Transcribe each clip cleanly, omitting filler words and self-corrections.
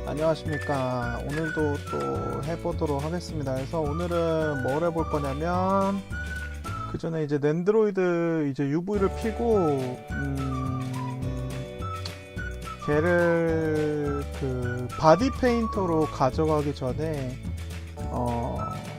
안녕하십니까. 오늘도 또 해보도록 하겠습니다. 그래서 오늘은 뭘 해볼 거냐면, 그 전에 이제 낸드로이드 이제 UV를 피고, 걔를 그 바디 페인터로 가져가기 전에,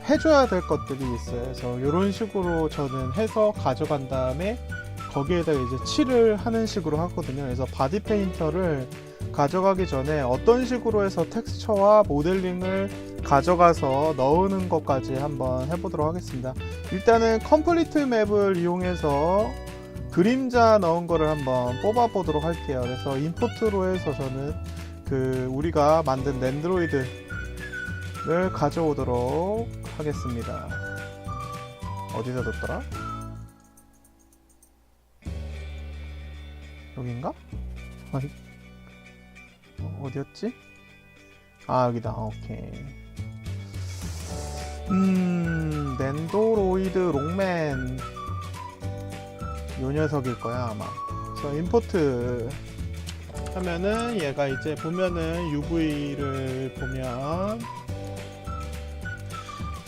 해줘야 될 것들이 있어요. 그래서 이런 식으로 저는 해서 가져간 다음에 거기에다 이제 칠을 하는 식으로 하거든요. 그래서 바디 페인터를 가져가기 전에 어떤 식으로 해서 텍스처와 모델링을 가져가서 넣는 것까지 한번 해보도록 하겠습니다. 일단은 컴플리트 맵을 이용해서 그림자 넣은 거를 한번 뽑아 보도록 할게요. 그래서 인포트로 해서 저는 그 우리가 만든 낸드로이드를 가져오도록 하겠습니다. 어디다 뒀더라? 여긴가? 어디였지? 아, 여기다. 오케이. 낸도로이드 롱맨 요 녀석일 거야 아마. 그래서 임포트 하면은 얘가 이제 보면은 UV를 보면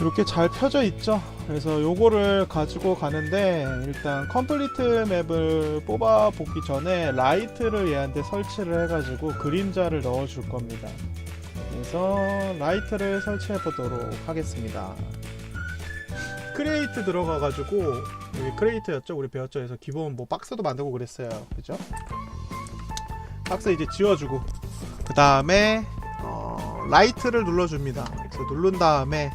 이렇게 잘 펴져 있죠. 그래서 요거를 가지고 가는데, 일단 컴플리트 맵을 뽑아 보기 전에 라이트를 얘한테 설치를 해가지고 그림자를 넣어 줄 겁니다. 그래서 라이트를 설치해 보도록 하겠습니다. 크리에이트 들어가가지고, 여기 크리에이트였죠? 우리 배웠죠? 그래서 기본 뭐 박스도 만들고 그랬어요. 그죠? 박스 이제 지워주고, 그 다음에 라이트를 눌러줍니다. 그래서 누른 다음에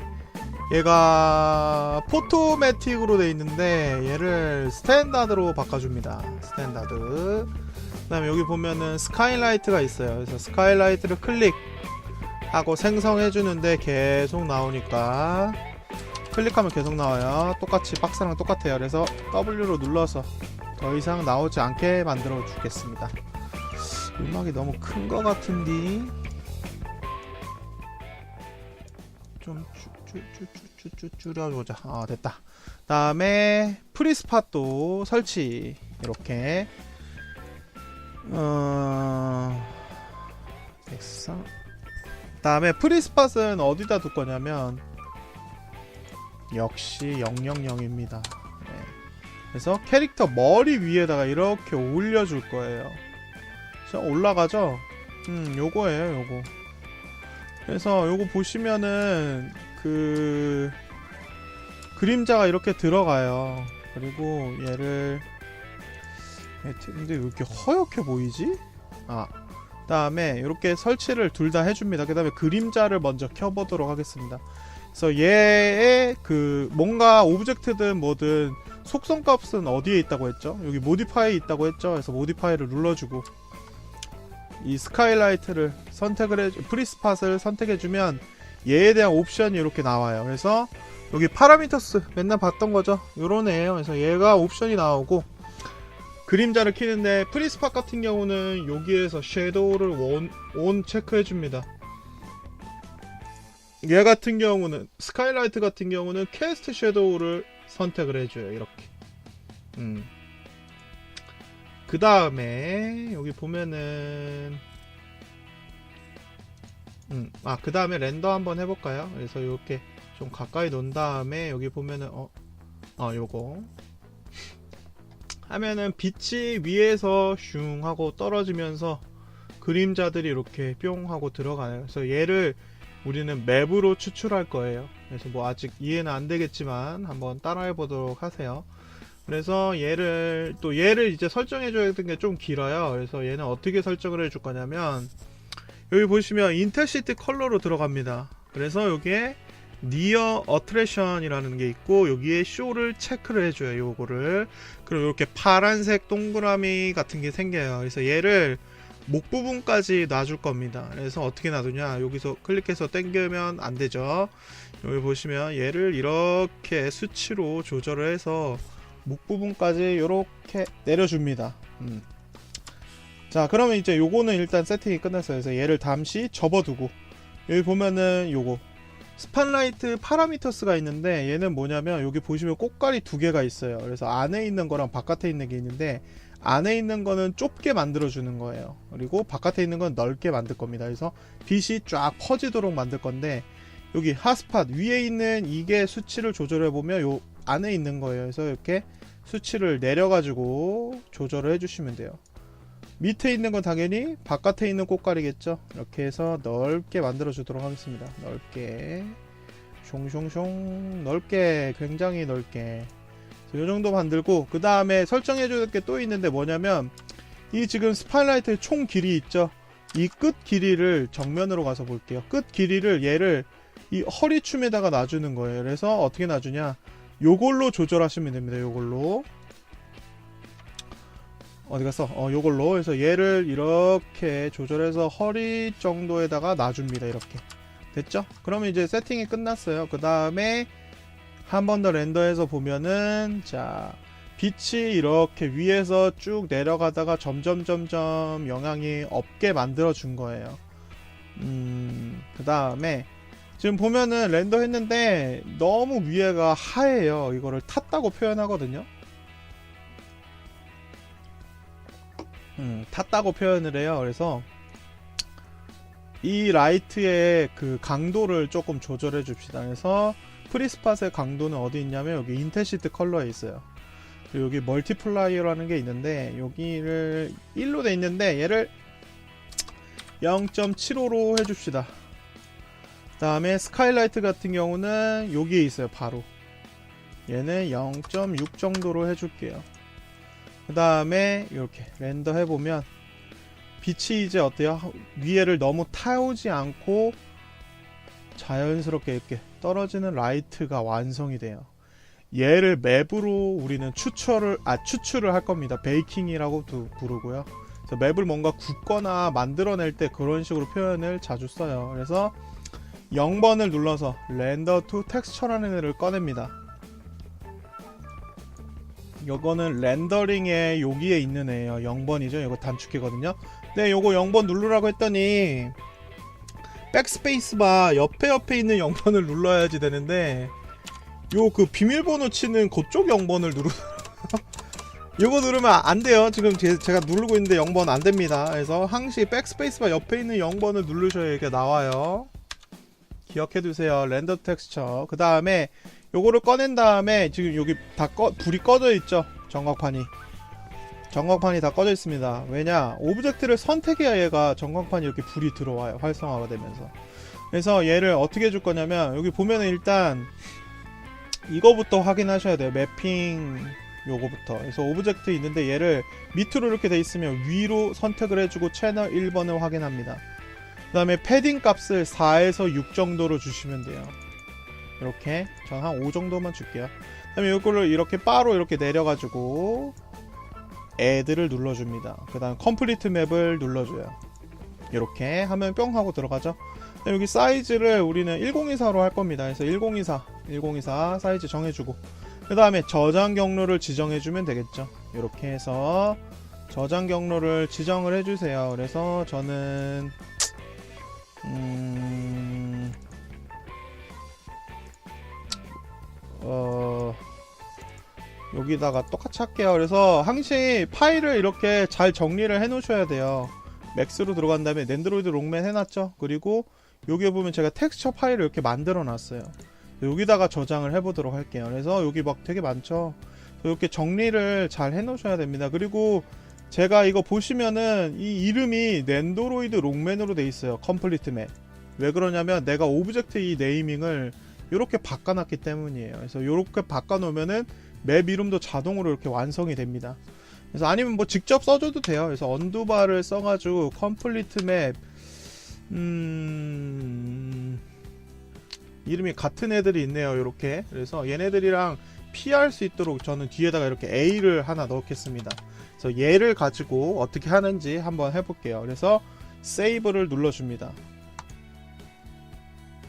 얘가 포토매틱으로 되어 있는데 얘를 스탠다드로 바꿔줍니다. 스탠다드. 그 다음에 여기 보면은 스카이라이트가 있어요. 그래서 스카이라이트를 클릭하고 생성해주는데 계속 나오니까, 클릭하면 계속 나와요. 똑같이 박스랑 똑같아요. 그래서 W로 눌러서 더 이상 나오지 않게 만들어 주겠습니다. 음악이 너무 큰 것 같은데 좀 줄여보자. 됐다. 다음에 프리스팟도 설치. 이렇게 됐어. 다음에 프리스팟은 어디다 둘 거냐면 역시 000입니다. 네. 그래서 캐릭터 머리 위에다가 이렇게 올려줄 거예요. 자, 올라가죠? 요거예요, 요거. 그래서 요거 보시면은 그 그림자가 이렇게 들어가요. 그리고 얘를, 근데 왜 이렇게 허옇게 보이지? 그다음에 이렇게 설치를 둘 다 해줍니다. 그 다음에 그림자를 먼저 켜보도록 하겠습니다. 그래서 얘의 그 뭔가 오브젝트든 뭐든 속성 값은 어디에 있다고 했죠? 여기 모디파이에 있다고 했죠? 그래서 모디파이를 눌러주고 이 스카이라이트를 프리스팟을 선택해주면 얘에 대한 옵션이 이렇게 나와요. 그래서 여기 파라미터스 맨날 봤던 거죠. 요런 애예요. 그래서 얘가 옵션이 나오고, 그림자를 키는데 프리스팟 같은 경우는 여기에서 섀도우를 온 체크해줍니다. 얘 같은 경우는, 스카이라이트 같은 경우는 캐스트 섀도우를 선택을 해줘요. 이렇게. 그 다음에 여기 보면은 그 다음에 렌더 한번 해볼까요? 그래서 이렇게 좀 가까이 놓은 다음에 여기 보면은 요거 하면은 빛이 위에서 슝 하고 떨어지면서 그림자들이 이렇게 뿅 하고 들어가요. 그래서 얘를 우리는 맵으로 추출할 거예요. 그래서 뭐 아직 이해는 안 되겠지만 한번 따라해 보도록 하세요. 그래서 얘를 이제 설정해 줘야 되는 게 좀 길어요. 그래서 얘는 어떻게 설정을 해줄 거냐면, 여기 보시면 인텐시티 컬러로 들어갑니다. 그래서 여기에 니어 어트래션이라는 게 있고, 여기에 쇼를 체크를 해줘요. 요거를. 그리고 이렇게 파란색 동그라미 같은 게 생겨요. 그래서 얘를 목 부분까지 놔줄 겁니다. 그래서 어떻게 놔두냐, 여기서 클릭해서 당기면 안 되죠. 여기 보시면 얘를 이렇게 수치로 조절을 해서 목 부분까지 이렇게 내려줍니다. 자, 그러면 이제 요거는 일단 세팅이 끝났어요. 그래서 얘를 잠시 접어두고, 여기 보면은 요거 스팟라이트 파라미터스가 있는데, 얘는 뭐냐면 여기 보시면 꽃갈이 두 개가 있어요. 그래서 안에 있는 거랑 바깥에 있는 게 있는데, 안에 있는 거는 좁게 만들어 주는 거예요. 그리고 바깥에 있는 건 넓게 만들 겁니다. 그래서 빛이 쫙 퍼지도록 만들 건데, 여기 핫스팟 위에 있는 이게 수치를 조절해 보면 요 안에 있는 거예요. 그래서 이렇게 수치를 내려 가지고 조절을 해 주시면 돼요. 밑에 있는 건 당연히 바깥에 있는 꽃갈이겠죠. 이렇게 해서 넓게 만들어 주도록 하겠습니다. 넓게, 숑숑숑, 넓게, 굉장히 넓게. 이 정도 만들고, 그 다음에 설정해 줄 게 또 있는데 뭐냐면, 이 지금 스파일라이트의 총 길이 있죠. 이 끝 길이를 정면으로 가서 볼게요. 끝 길이를 얘를 이 허리춤에다가 놔주는 거예요. 그래서 어떻게 놔주냐, 요걸로 조절하시면 됩니다. 요걸로. 어디 갔어? 요걸로 해서 얘를 이렇게 조절해서 허리 정도에다가 놔줍니다. 이렇게 됐죠? 그러면 이제 세팅이 끝났어요. 그 다음에 한 번 더 렌더해서 보면은, 자, 빛이 이렇게 위에서 쭉 내려가다가 점점 영향이 없게 만들어 준 거예요. 그 다음에 지금 보면은 렌더 했는데 너무 위에가 하얘요. 이거를 탔다고 표현하거든요. 탔다고 표현을 해요. 그래서 이 라이트의 그 강도를 조금 조절해 줍시다. 그래서 프리스팟의 강도는 어디 있냐면 여기 인텐시티 컬러에 있어요. 그리고 여기 멀티플라이어라는 게 있는데 여기를 1로 돼 있는데 얘를 0.75로 해줍시다. 그 다음에 스카이라이트 같은 경우는 여기에 있어요. 바로 얘는 0.6 정도로 해줄게요. 그 다음에 이렇게 렌더 해보면 빛이 이제 어때요? 위에를 너무 타오지 않고 자연스럽게 이렇게 떨어지는 라이트가 완성이 돼요. 얘를 맵으로 우리는 추출을 할 겁니다. 베이킹이라고도 부르고요. 그래서 맵을 뭔가 굽거나 만들어낼 때 그런 식으로 표현을 자주 써요. 그래서 0번을 눌러서 렌더 투 텍스처라는 애를 꺼냅니다. 요거는 렌더링에 여기에 있는 애예요. 0번이죠. 이거 단축키거든요. 네, 요거 0번 누르라고 했더니 백스페이스바 옆에 있는 0번을 눌러야지 되는데 요 그 비밀번호 치는 그쪽 0번을 요거 누르면 안 돼요. 지금 제가 누르고 있는데 0번 안 됩니다. 그래서 항시 백스페이스바 옆에 있는 0번을 누르셔야 이게 나와요. 기억해 두세요. 렌더 텍스처. 그 다음에 요거를 꺼낸 다음에 지금 여기 다 불이 꺼져 있죠. 전광판이 다 꺼져 있습니다. 왜냐, 오브젝트를 선택해야 얘가 전광판이 이렇게 불이 들어와요. 활성화가 되면서. 그래서 얘를 어떻게 해줄 거냐면 여기 보면은 일단 이거부터 확인하셔야 돼요. 매핑 요거부터. 그래서 오브젝트 있는데 얘를 밑으로 이렇게 돼 있으면 위로 선택을 해주고 채널 1번을 확인합니다. 그 다음에 패딩 값을 4에서 6 정도로 주시면 돼요. 이렇게 전 한 5 정도만 줄게요. 그 다음에 이거를 이렇게 바로 이렇게 내려가지고 애드를 눌러줍니다. 그 다음 컴플리트 맵을 눌러줘요. 이렇게 하면 뿅 하고 들어가죠. 여기 사이즈를 우리는 1024로 할 겁니다. 그래서 1024 사이즈 정해주고 그 다음에 저장 경로를 지정해주면 되겠죠. 이렇게 해서 저장 경로를 지정을 해주세요. 그래서 저는 여기다가 똑같이 할게요. 그래서 항시 파일을 이렇게 잘 정리를 해 놓으셔야 돼요. 맥스로 들어간 다음에 낸드로이드 롱맨 해놨죠. 그리고 여기 보면 제가 텍스처 파일을 이렇게 만들어 놨어요. 여기다가 저장을 해보도록 할게요. 그래서 여기 막 되게 많죠. 이렇게 정리를 잘 해 놓으셔야 됩니다. 그리고 제가 이거 보시면은 이 이름이 낸드로이드 롱맨으로 돼 있어요. 컴플리트 맵. 왜 그러냐면 내가 오브젝트 이 네이밍을 이렇게 바꿔놨기 때문이에요. 그래서 이렇게 바꿔놓으면은 맵 이름도 자동으로 이렇게 완성이 됩니다. 그래서 아니면 뭐 직접 써줘도 돼요. 그래서 언두바를 써가지고 컴플리트 맵 이름이 같은 애들이 있네요. 이렇게. 그래서 얘네들이랑 피할 수 있도록 저는 뒤에다가 이렇게 A를 하나 넣겠습니다. 그래서 얘를 가지고 어떻게 하는지 한번 해볼게요. 그래서 세이브를 눌러줍니다.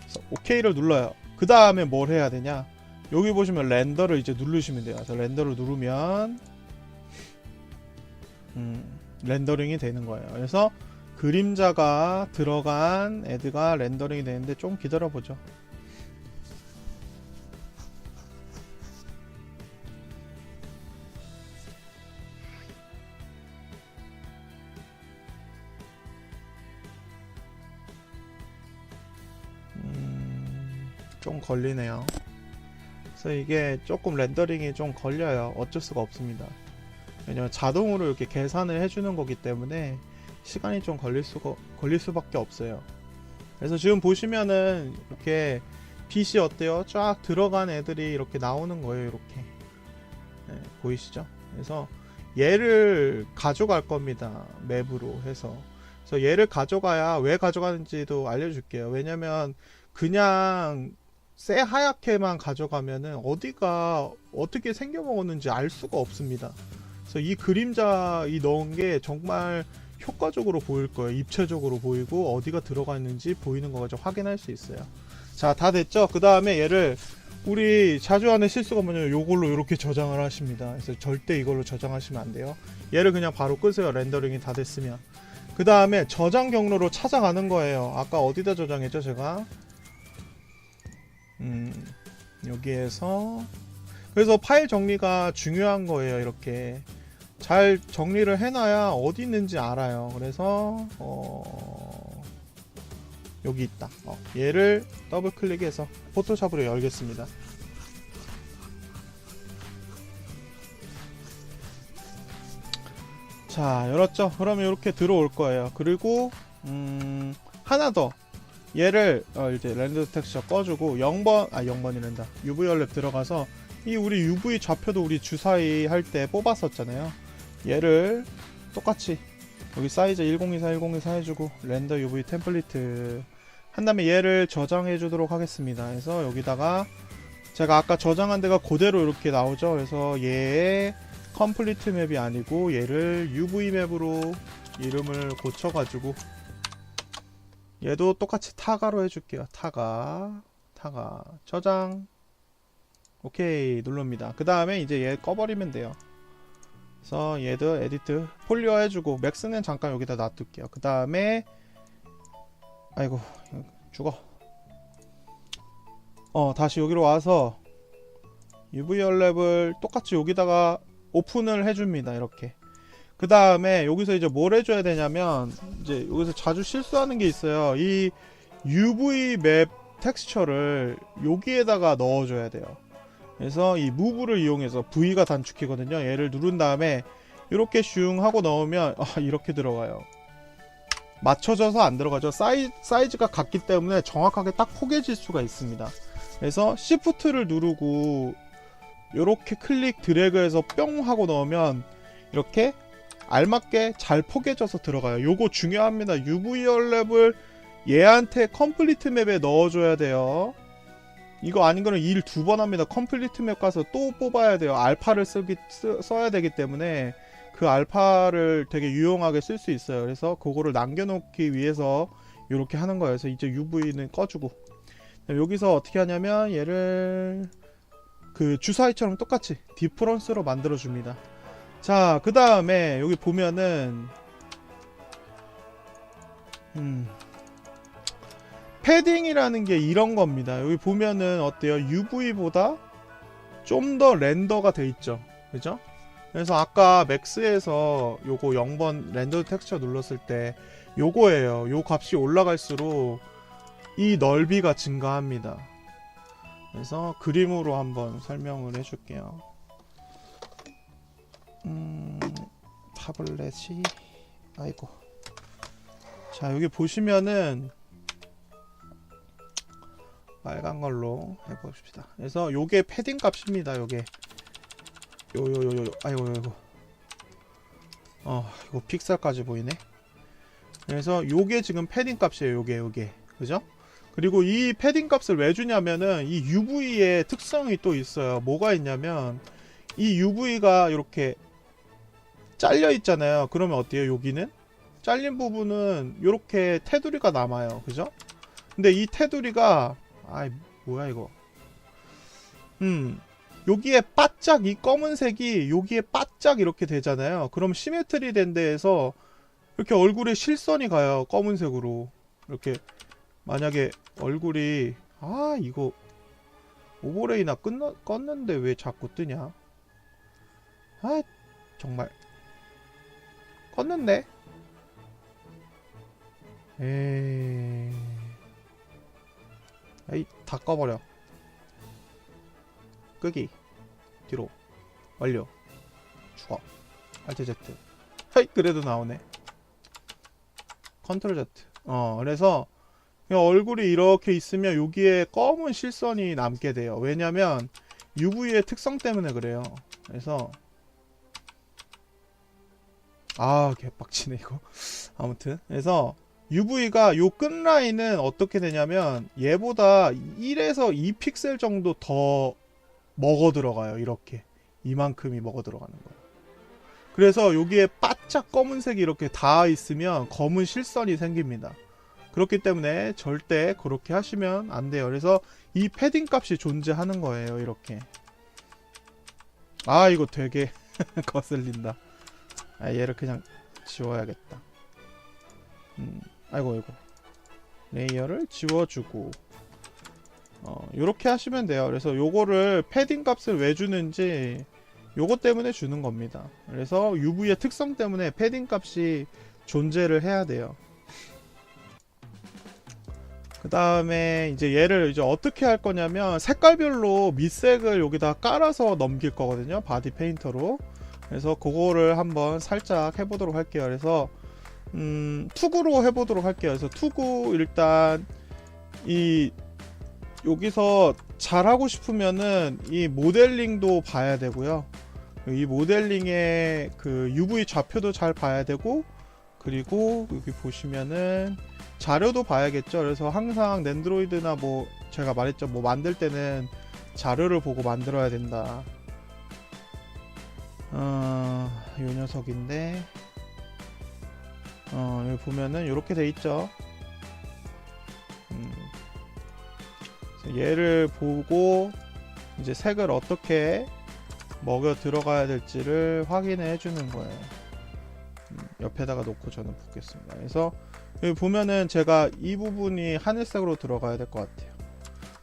그래서 OK를 눌러요. 그 다음에 뭘 해야 되냐, 여기 보시면 렌더를 이제 누르시면 돼요. 그래서 렌더를 누르면 렌더링이 되는 거예요. 그래서 그림자가 들어간 애드가 렌더링이 되는데 좀 기다려보죠. 좀 걸리네요. 그래서 이게 조금 렌더링이 좀 걸려요. 어쩔 수가 없습니다. 왜냐면 자동으로 이렇게 계산을 해주는 거기 때문에 시간이 좀 걸릴 수밖에 없어요. 그래서 지금 보시면은 이렇게 빛이 어때요? 쫙 들어간 애들이 이렇게 나오는 거예요. 이렇게 네, 보이시죠? 그래서 얘를 가져갈 겁니다. 맵으로 해서. 그래서 얘를 가져가야 왜 가져가는지도 알려줄게요. 왜냐면 그냥 새하얗게만 가져가면은 어디가 어떻게 생겨먹었는지 알 수가 없습니다. 그래서 이 그림자 이 넣은 게 정말 효과적으로 보일 거예요. 입체적으로 보이고 어디가 들어가 있는지 보이는 거 가지고 확인할 수 있어요. 자, 다 됐죠? 그 다음에 얘를 우리 자주 하는 실수가 뭐냐면 요걸로 이렇게 저장을 하십니다. 그래서 절대 이걸로 저장하시면 안 돼요. 얘를 그냥 바로 끄세요. 렌더링이 다 됐으면. 그 다음에 저장 경로로 찾아가는 거예요. 아까 어디다 저장했죠 제가? 여기에서. 그래서 파일 정리가 중요한 거예요. 이렇게 잘 정리를 해놔야 어디 있는지 알아요. 그래서 여기 있다. 얘를 더블 클릭해서 포토샵으로 열겠습니다. 자, 열었죠? 그러면 이렇게 들어올 거예요. 그리고 하나 더 얘를 이제 렌더 텍스처 꺼주고 0번이란다. UV 연랩 들어가서 이 우리 UV 좌표도 우리 주사위 할 때 뽑았었잖아요. 얘를 똑같이 여기 사이즈 1024 1024 해주고 렌더 UV 템플릿 한 다음에 얘를 저장해 주도록 하겠습니다. 그래서 여기다가 제가 아까 저장한 데가 그대로 이렇게 나오죠. 그래서 얘의 컴플리트 맵이 아니고 얘를 UV 맵으로 이름을 고쳐가지고 얘도 똑같이 타가로 해줄게요. 타가 저장. 오케이 누릅니다. 그 다음에 이제 얘 꺼버리면 돼요. 그래서 얘도 에디트 폴리어 해주고 맥스는 잠깐 여기다 놔둘게요. 그 다음에 아이고 죽어. 다시 여기로 와서 UV 연랩을 똑같이 여기다가 오픈을 해줍니다. 이렇게. 그 다음에 여기서 이제 뭘 해줘야 되냐면 이제 여기서 자주 실수하는 게 있어요. 이 UV 맵 텍스처를 여기에다가 넣어줘야 돼요. 그래서 이 무브를 이용해서 V가 단축키거든요. 얘를 누른 다음에 이렇게 슝 하고 넣으면 이렇게 들어가요. 맞춰져서 안 들어가죠. 사이즈가 같기 때문에 정확하게 딱 포개질 수가 있습니다. 그래서 Shift를 누르고 이렇게 클릭 드래그해서 뿅 하고 넣으면 이렇게 알맞게 잘 포개져서 들어가요. 요거 중요합니다. UV 연랩을 얘한테 컴플리트 맵에 넣어줘야 돼요. 이거 아닌 거는 일 2번 합니다. 컴플리트 맵 가서 또 뽑아야 돼요. 알파를 써야 되기 때문에 그 알파를 되게 유용하게 쓸 수 있어요. 그래서 그거를 남겨놓기 위해서 이렇게 하는 거예요. 그래서 이제 UV는 꺼주고 여기서 어떻게 하냐면 얘를 그 주사위처럼 똑같이 디퍼런스로 만들어 줍니다. 자, 그 다음에 여기 보면은 패딩이라는 게 이런 겁니다. 여기 보면은 어때요? UV보다 좀 더 렌더가 돼 있죠. 그죠? 그래서 아까 맥스에서 요거 0번 렌더 텍스처 눌렀을 때 요거예요. 요 값이 올라갈수록 이 넓이가 증가합니다. 그래서 그림으로 한번 설명을 해줄게요. 타블렛이 아이고. 자, 여기 보시면은 빨간 걸로 해봅시다. 그래서 요게 패딩 값입니다. 요게 아이고 이거 픽셀까지 보이네. 그래서 요게 지금 패딩 값이에요. 요게 그죠? 그리고 이 패딩 값을 왜 주냐면은 이 UV의 특성이 또 있어요. 뭐가 있냐면 이 UV가 이렇게 잘려 있잖아요. 그러면 어때요? 여기는 잘린 부분은 이렇게 테두리가 남아요. 그죠? 근데 이 테두리가 뭐야 이거. 여기에 바짝 이 검은색이 여기에 바짝 이렇게 되잖아요. 그럼 시메트리 된 데에서 이렇게 얼굴에 실선이 가요. 검은색으로. 이렇게 만약에 얼굴이 이거 오버레이나 껐는데 왜 자꾸 뜨냐? 정말 껐는데? 에이 다 꺼버려. 끄기, 뒤로, 완료, 죽어, Alt Z. 헤이, 그래도 나오네. 컨트롤 Z. 그래서 그냥 얼굴이 이렇게 있으면 여기에 검은 실선이 남게 돼요. 왜냐면 UV의 특성 때문에 그래요. 그래서 개빡치네 이거. 아무튼 그래서 UV가 요 끝라인은 어떻게 되냐면 얘보다 1에서 2픽셀 정도 더 먹어 들어가요. 이렇게 이만큼이 먹어 들어가는 거예요. 그래서 여기에 바짝 검은색이 이렇게 닿아 있으면 검은 실선이 생깁니다. 그렇기 때문에 절대 그렇게 하시면 안 돼요. 그래서 이 패딩 값이 존재하는 거예요. 이렇게. 이거 되게 거슬린다. 얘를 그냥 지워야겠다. 아이고. 레이어를 지워주고 요렇게 하시면 돼요. 그래서 요거를 패딩 값을 왜 주는지 요거 때문에 주는 겁니다. 그래서 UV의 특성 때문에 패딩 값이 존재를 해야 돼요. 그 다음에 이제 얘를 이제 어떻게 할 거냐면 색깔별로 밑색을 여기다 깔아서 넘길 거거든요. 바디 페인터로. 그래서 그거를 한번 살짝 해보도록 할게요. 그래서 투구로 해보도록 할게요. 그래서 투구 일단 여기서 잘하고 싶으면은 이 모델링도 봐야 되고요. 이 모델링의 그 UV 좌표도 잘 봐야 되고, 그리고 여기 보시면은 자료도 봐야겠죠. 그래서 항상 낸드로이드나 뭐 제가 말했죠. 뭐 만들 때는 자료를 보고 만들어야 된다. 요 녀석인데 여기 보면은 이렇게 돼 있죠. 얘를 보고 이제 색을 어떻게 먹여 들어가야 될지를 확인해 주는 거예요. 옆에다가 놓고 저는 붓겠습니다. 그래서 여기 보면은 제가 이 부분이 하늘색으로 들어가야 될 것 같아요.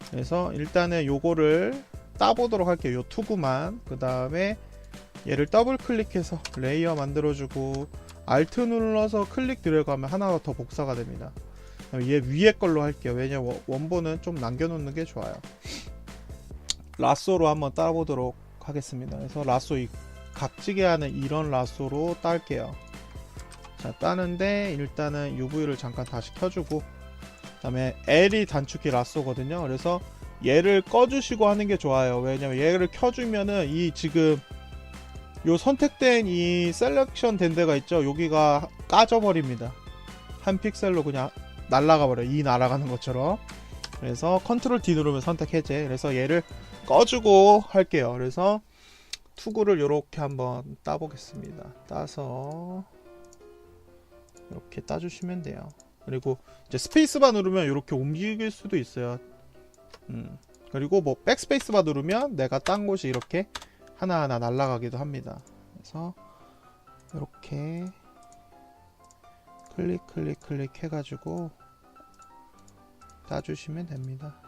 그래서 일단은 요거를 따보도록 할게요. 요 투구만. 그 다음에 얘를 더블 클릭해서 레이어 만들어주고 Alt 눌러서 클릭 들어가면 하나가 더 복사가 됩니다. 얘 위에 걸로 할게요. 왜냐면 원본은 좀 남겨놓는 게 좋아요. 라쏘로 한번 따보도록 하겠습니다. 그래서 라쏘 각지게 하는 이런 라쏘로 딸게요. 자, 따는데 일단은 UV를 잠깐 다시 켜주고, 그 다음에 L이 단축키 라쏘거든요. 그래서 얘를 꺼주시고 하는 게 좋아요. 왜냐면 얘를 켜주면은 이 지금 요 선택된 이 셀렉션 된 데가 있죠. 여기가 까져버립니다. 한 픽셀로 그냥 날아가 버려요. 이 날아가는 것처럼. 그래서 컨트롤 D 누르면 선택 해제. 그래서 얘를 꺼주고 할게요. 그래서 투구를 이렇게 한번 따보겠습니다. 따서 이렇게 따주시면 돼요. 그리고 이제 스페이스바 누르면 이렇게 옮길 수도 있어요. 그리고 뭐 백스페이스바 누르면 내가 딴 곳이 이렇게 하나하나 날아가기도 합니다. 그래서 이렇게 클릭 해가지고 따주시면 됩니다.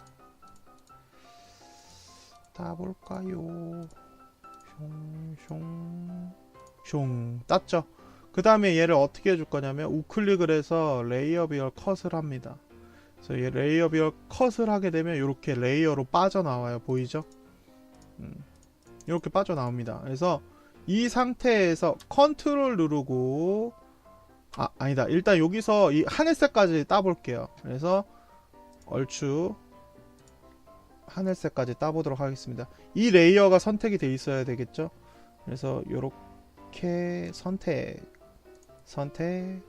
따볼까요? 숑 땄죠? 그 다음에 얘를 어떻게 해줄 거냐면 우클릭을 해서 레이어 비열 컷을 합니다. 그래서 얘 레이어 비열 컷을 하게 되면 이렇게 레이어로 빠져나와요. 보이죠? 이렇게 빠져나옵니다. 그래서 이 상태에서 컨트롤 누르고 아니다. 일단 여기서 이 하늘색까지 따볼게요. 그래서 얼추 하늘색까지 따보도록 하겠습니다. 이 레이어가 선택이 돼 있어야 되겠죠? 그래서 요렇게 선택 숑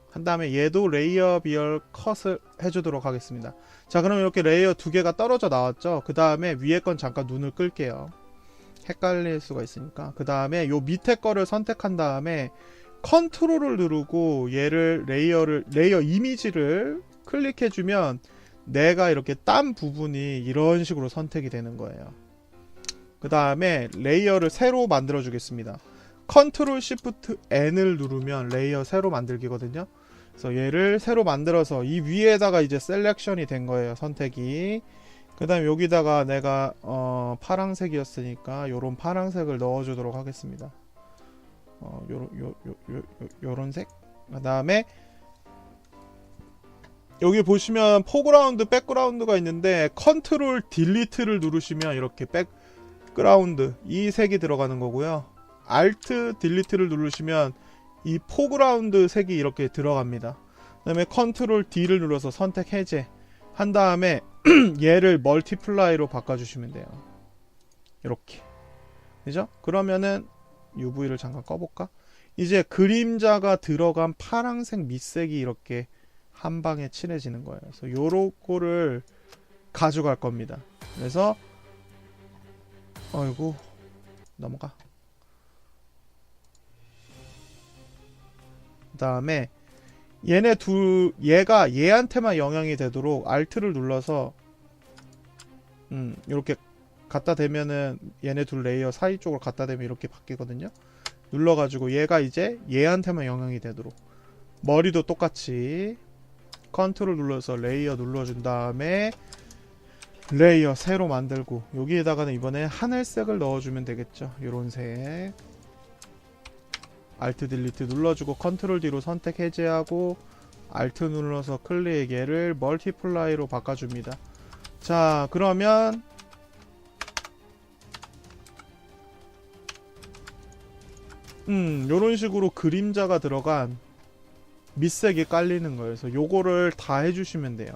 한 다음에 얘도 레이어 비열 컷을 해주도록 하겠습니다. 자, 그럼 이렇게 레이어 두 개가 떨어져 나왔죠. 그 다음에 위에 건 잠깐 눈을 끌게요. 헷갈릴 수가 있으니까. 그 다음에 요 밑에 거를 선택한 다음에 컨트롤을 누르고 얘를 레이어 이미지를 클릭해주면 내가 이렇게 딴 부분이 이런 식으로 선택이 되는 거예요. 그 다음에 레이어를 새로 만들어 주겠습니다. 컨트롤 시프트 N을 누르면 레이어 새로 만들기거든요. 그래서 얘를 새로 만들어서 이 위에다가 이제 셀렉션이 된 거예요. 선택이. 그 다음에 여기다가 내가 파랑색이었으니까 요런 파랑색을 넣어주도록 하겠습니다. 요런 색. 그 다음에 여기 보시면 포그라운드, 백그라운드가 있는데 컨트롤 딜리트를 누르시면 이렇게 백그라운드 이 색이 들어가는 거고요. 알트 딜리트를 누르시면 이 포그라운드 색이 이렇게 들어갑니다. 그 다음에 컨트롤 D를 눌러서 선택 해제 한 다음에 얘를 멀티플라이로 바꿔주시면 돼요. 이렇게. 그죠? 그러면은 UV를 잠깐 꺼볼까? 이제 그림자가 들어간 파란색 밑색이 이렇게 한 방에 칠해지는 거예요. 그래서 요거를 가져갈 겁니다. 그래서 어이구 넘어가. 그 다음에 얘가 얘한테만 영향이 되도록 Alt를 눌러서 이렇게 갖다 대면은 얘네 둘 레이어 사이 쪽으로 갖다 대면 이렇게 바뀌거든요. 눌러가지고 얘가 이제 얘한테만 영향이 되도록 머리도 똑같이 컨트롤 눌러서 레이어 눌러준 다음에 레이어 새로 만들고 여기에다가는 이번에 하늘색을 넣어주면 되겠죠. 요런 색 Alt 딜리트 눌러주고 컨트롤 D로 선택 해제하고 Alt 눌러서 클릭 얘를 멀티플라이로 바꿔줍니다. 자 그러면 요런 식으로 그림자가 들어간 밑색이 깔리는 거예요. 그래서 요거를 다 해주시면 돼요.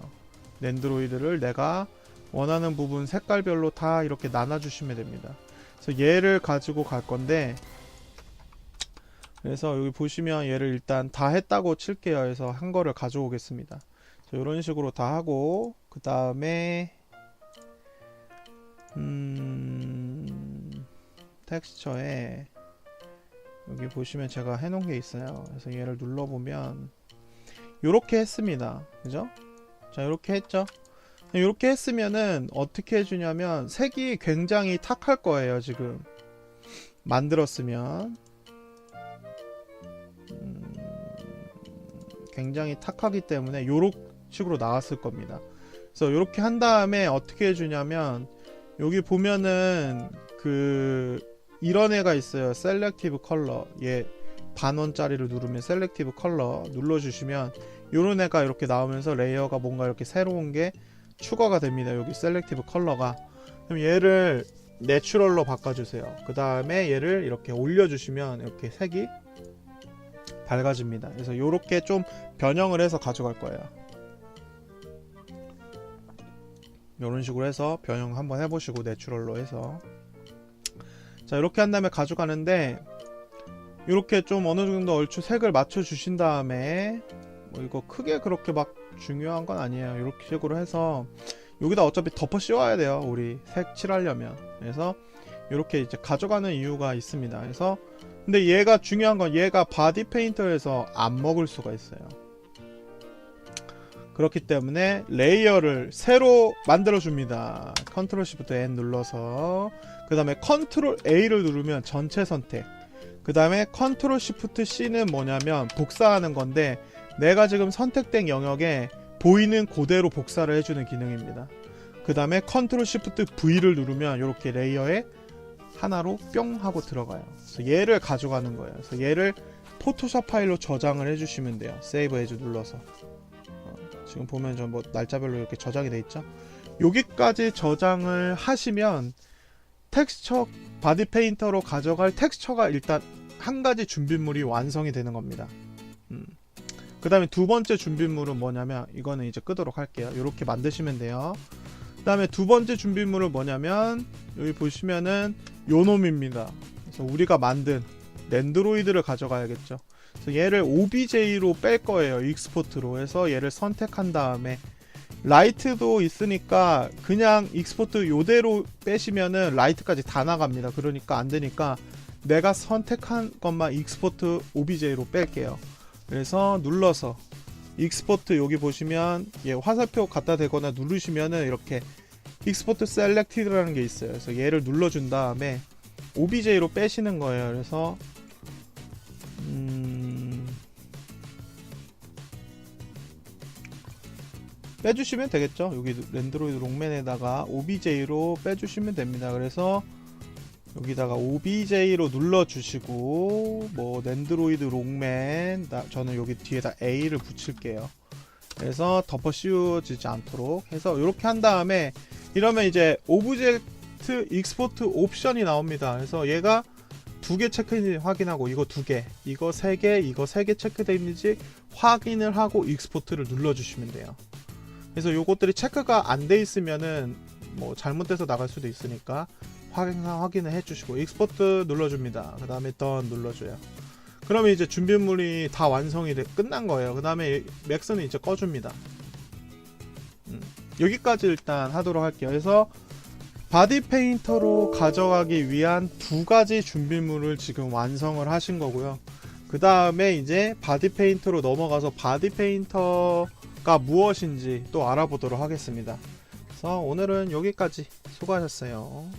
랜드로이드를 내가 원하는 부분 색깔별로 다 이렇게 나눠주시면 됩니다. 그래서 얘를 가지고 갈 건데 그래서 여기 보시면 얘를 일단 다 했다고 칠게요. 그래서 한 거를 가져오겠습니다. 이런 식으로 다 하고 그 다음에 텍스처에 여기 보시면 제가 해놓은 게 있어요. 그래서 얘를 눌러보면 요렇게 했습니다. 그죠? 자 요렇게 했죠? 요렇게 했으면은 어떻게 해주냐면 색이 굉장히 탁할 거예요. 지금 만들었으면 굉장히 탁하기 때문에 요런 식으로 나왔을 겁니다. 그래서 요렇게 한 다음에 어떻게 해주냐면 여기 보면은 이런 애가 있어요. 셀렉티브 컬러. 얘 반원짜리를 누르면 셀렉티브 컬러 눌러주시면 요런 애가 이렇게 나오면서 레이어가 뭔가 이렇게 새로운 게 추가가 됩니다. 여기 셀렉티브 컬러가. 그럼 얘를 내추럴로 바꿔주세요. 그 다음에 얘를 이렇게 올려주시면 이렇게 색이 밝아집니다. 그래서 요렇게 좀 변형을 해서 가져갈 거예요. 요런 식으로 해서 변형 한번 해보시고 내추럴로 해서 자 이렇게 한 다음에 가져가는데 이렇게 좀 어느 정도 얼추 색을 맞춰 주신 다음에 뭐 이거 크게 그렇게 막 중요한 건 아니에요. 이렇게 식으로 해서 여기다 어차피 덮어 씌워야 돼요. 우리 색 칠하려면. 그래서 이렇게 이제 가져가는 이유가 있습니다. 그래서 근데 얘가 중요한 건 얘가 바디 페인터에서 안 먹을 수가 있어요. 그렇기 때문에 레이어를 새로 만들어 줍니다. 컨트롤 시프트 N 눌러서 그 다음에 컨트롤 A를 누르면 전체 선택. 그 다음에 컨트롤 시프트 C는 뭐냐면 복사하는 건데 내가 지금 선택된 영역에 보이는 그대로 복사를 해주는 기능입니다. 그 다음에 컨트롤 시프트 V를 누르면 이렇게 레이어에 하나로 뿅 하고 들어가요. 그래서 얘를 가져가는 거예요. 그래서 얘를 포토샵 파일로 저장을 해주시면 돼요. 세이브 에즈 눌러서. 지금 보면 저 뭐 날짜별로 이렇게 저장이 돼 있죠. 여기까지 저장을 하시면 텍스처 바디 페인터로 가져갈 텍스처가 일단 한 가지 준비물이 완성이 되는 겁니다. 그 다음에 두 번째 준비물은 뭐냐면 이거는 이제 끄도록 할게요. 이렇게 만드시면 돼요. 그 다음에 두 번째 준비물은 뭐냐면 여기 보시면은 요 놈입니다. 그래서 우리가 만든 랜드로이드를 가져가야겠죠. 그래서 얘를 OBJ로 뺄 거예요. 익스포트로 해서 얘를 선택한 다음에 라이트도 있으니까 그냥 익스포트 요대로 빼시면은 라이트까지 다 나갑니다. 그러니까 안 되니까 내가 선택한 것만 익스포트 OBJ로 뺄게요. 그래서 눌러서 익스포트 여기 보시면 얘 화살표 갖다 대거나 누르시면은 이렇게 익스포트 셀렉티드라는 게 있어요. 그래서 얘를 눌러준 다음에 OBJ로 빼시는 거예요. 그래서 빼주시면 되겠죠. 여기 랜드로이드 롱맨에다가 OBJ로 빼주시면 됩니다. 그래서 여기다가 OBJ로 눌러주시고 뭐 낸드로이드 롱맨 저는 여기 뒤에다 A를 붙일게요. 그래서 덮어 씌워지지 않도록 해서 이렇게 한 다음에 이러면 이제 오브젝트 익스포트 옵션이 나옵니다. 그래서 얘가 2개 체크인지 확인하고 이거 2개, 이거 3개, 이거 3개 체크되어 있는지 확인을 하고 익스포트를 눌러주시면 돼요. 그래서 요것들이 체크가 안 돼 있으면은 뭐 잘못돼서 나갈 수도 있으니까 항상 확인을 해주시고 익스포트 눌러줍니다. 그 다음에 던 눌러줘요. 그러면 이제 준비물이 다 완성이 끝난 거예요. 그 다음에 맥스는 이제 꺼줍니다. 여기까지 일단 하도록 할게요. 그래서 바디 페인터로 가져가기 위한 2가지 준비물을 지금 완성을 하신 거고요. 그 다음에 이제 바디 페인터로 넘어가서 바디 페인터가 무엇인지 또 알아보도록 하겠습니다. 그래서 오늘은 여기까지. 수고하셨어요.